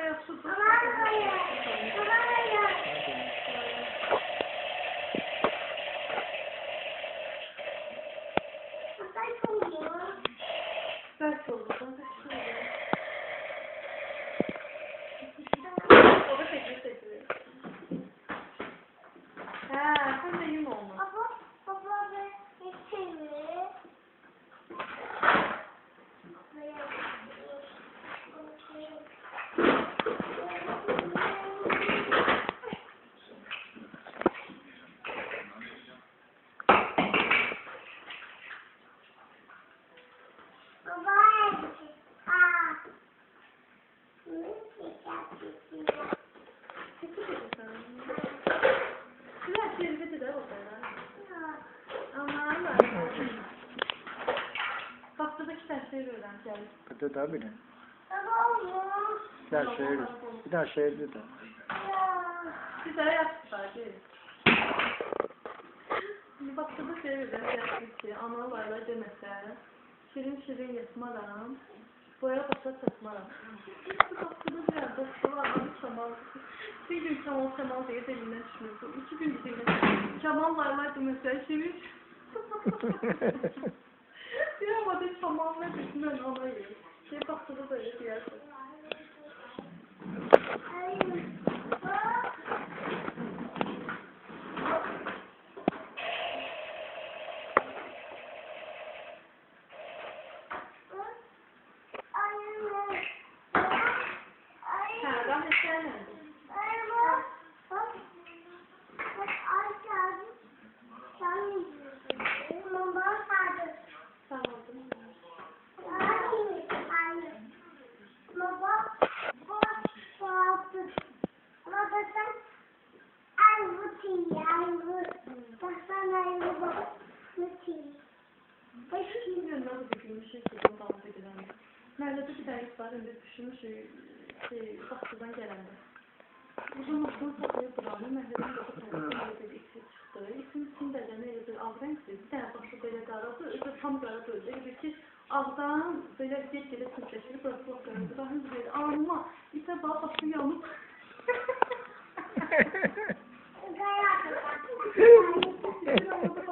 yaxşıdır. Belki olur. O da teklif ediyor. Sen de yum olmaz. Baba ve içeri. Haftada dersleri öğreneceğiz. Burada da bile. Baba Bir daha şehirde de. Bir daha yaptılar. Bir haftada öğreneceğiz. Analarla demese. Şirin yatmaram. Boya başa çatmaram. Bir haftada bir yerde şuralardan Kemal. Bir gün Kemal diye elinden düşmüyordu. 2 gün gidiyor. Kemallarla demese. Şirin. Bir havada Kemal'la düşünen anayı. Bir haftada da öyle diyersin. Nerede bir ders var, önce düşünmüş Baktıdan gələndə. Uzun saxlayıb buranı, məhlədən də eksik çıxdı. İsim bədəni elə bir ağ rəngdir, bir dənə başı belə qaradır, öbür tam qara böldə. Elə ki, ağdan belə get-gedə sürtləşir, bırak qaradır. Rahim belə, anıma, isə başı yanıb. Qara.